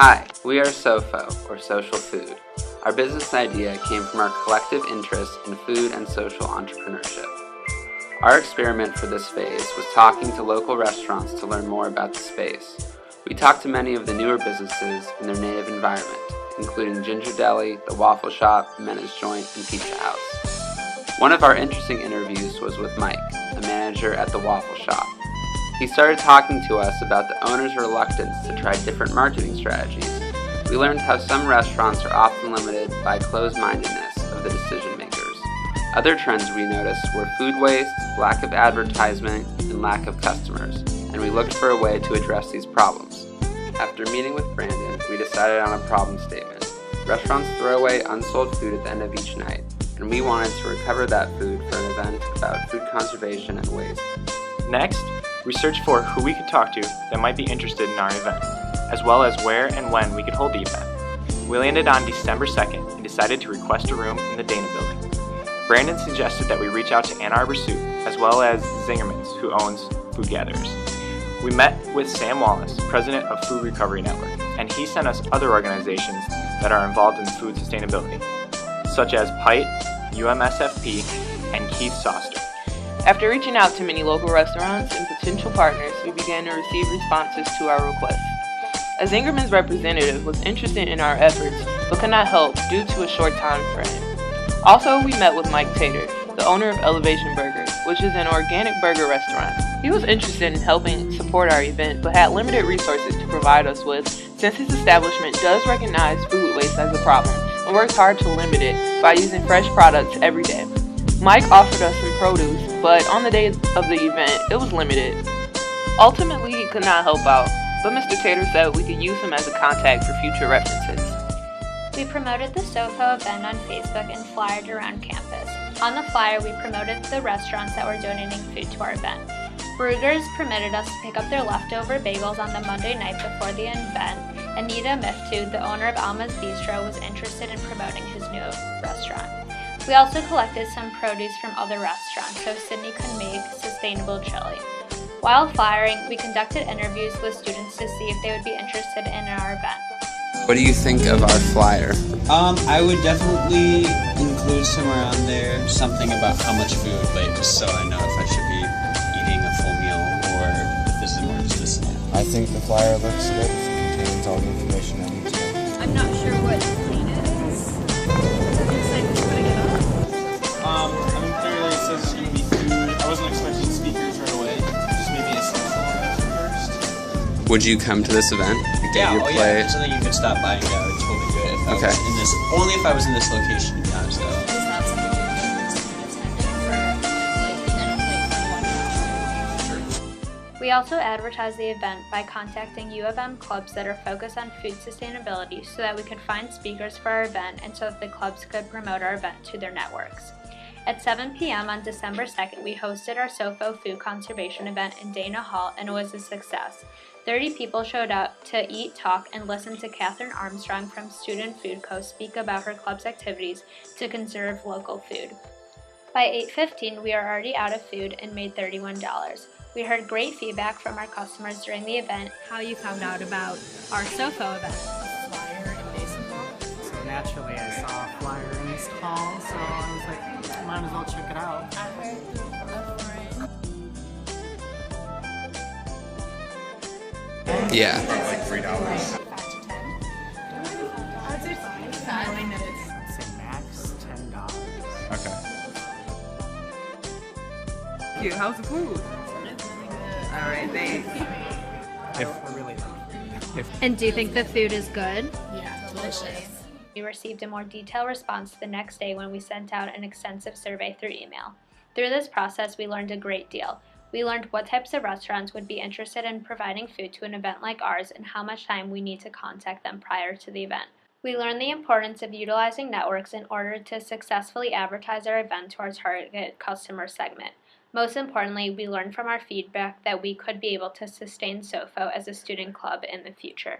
Hi, we are SOFO, or Social Food. Our business idea came from our collective interest in food and social entrepreneurship. Our experiment for this phase was talking to local restaurants to learn more about the space. We talked to many of the newer businesses in their native environment, including Ginger Deli, The Waffle Shop, Menace Joint, and Pizza House. One of our interesting interviews was with Mike, a manager at The Waffle Shop. He started talking to us about the owner's reluctance to try different marketing strategies. We learned how some restaurants are often limited by closed-mindedness of the decision makers. Other trends we noticed were food waste, lack of advertisement, and lack of customers, and we looked for a way to address these problems. After meeting with Brandon, we decided on a problem statement. Restaurants throw away unsold food at the end of each night, and we wanted to recover that food for an event about food conservation and waste. Next, we searched for who we could talk to that might be interested in our event, as well as where and when we could hold the event. We landed on December 2nd and decided to request a room in the Dana building. Brandon suggested that we reach out to Ann Arbor Soup, as well as Zingerman's, who owns Food Gatherers. We met with Sam Wallace, president of Food Recovery Network, and he sent us other organizations that are involved in food sustainability, such as PITE, UMSFP, and Keith Soster. After reaching out to many local restaurants and potential partners, we began to receive responses to our requests. A Zingerman's representative was interested in our efforts, but could not help due to a short time frame. Also, we met with Mike Tater, the owner of Elevation Burger, which is an organic burger restaurant. He was interested in helping support our event, but had limited resources to provide us with, since his establishment does recognize food waste as a problem and works hard to limit it by using fresh products every day. Mike offered us some produce, but on the day of the event, it was limited. Ultimately, he could not help out, but Mr. Tater said we could use him as a contact for future references. We promoted the SOFO event on Facebook and flyered around campus. On the flyer, we promoted the restaurants that were donating food to our event. Brugger's permitted us to pick up their leftover bagels on the Monday night before the event. Anita Miftu, the owner of Alma's Bistro, was interested in promoting his new restaurant. We also collected some produce from other restaurants so Sydney could make sustainable chili. While flyering, we conducted interviews with students to see if they would be interested in our event. What do you think of our flyer? I would definitely include somewhere on there something about how much food, like just so I know if I should be eating a full meal or if this is more just a snack. I think the flyer looks good. It contains all the information I need to know. I'm not sure what clean is. Looks like it's putting it up. Clearly it says it's going to be food. I wasn't expecting speakers right away. Just maybe a social first. Would you come to this event? Get your plate? Yeah, something you could stop by and go. I would totally do it if I was in this. Only if I was in this location, though. So. It's not something you can attend for like We also advertised the event by contacting U of M clubs that are focused on food sustainability so that we could find speakers for our event and so that the clubs could promote our event to their networks. At 7 p.m. on December 2nd, we hosted our SOFO Food Conservation event in Dana Hall, and it was a success. 30 people showed up to eat, talk, and listen to Catherine Armstrong from Student Food Co. speak about her club's activities to conserve local food. By 8:15, we are already out of food and made $31. We heard great feedback from our customers during the event. how you found out about our SOFO event. Flyer in Mason Hall. So naturally I saw a flyer in this hall, so I was like, might as well check it out. I heard through a friend. Yeah. Like $3. 5 to 10. I'd say 5 minutes. I'd say max $10. Okay. Thank you. How's the food? It's really good. All right, thanks. I really like it. And do you think the food is good? Yeah, delicious. We received a more detailed response the next day when we sent out an extensive survey through email. Through this process, we learned a great deal. We learned what types of restaurants would be interested in providing food to an event like ours and how much time we need to contact them prior to the event. We learned the importance of utilizing networks in order to successfully advertise our event to our target customer segment. Most importantly, we learned from our feedback that we could be able to sustain SOFO as a student club in the future.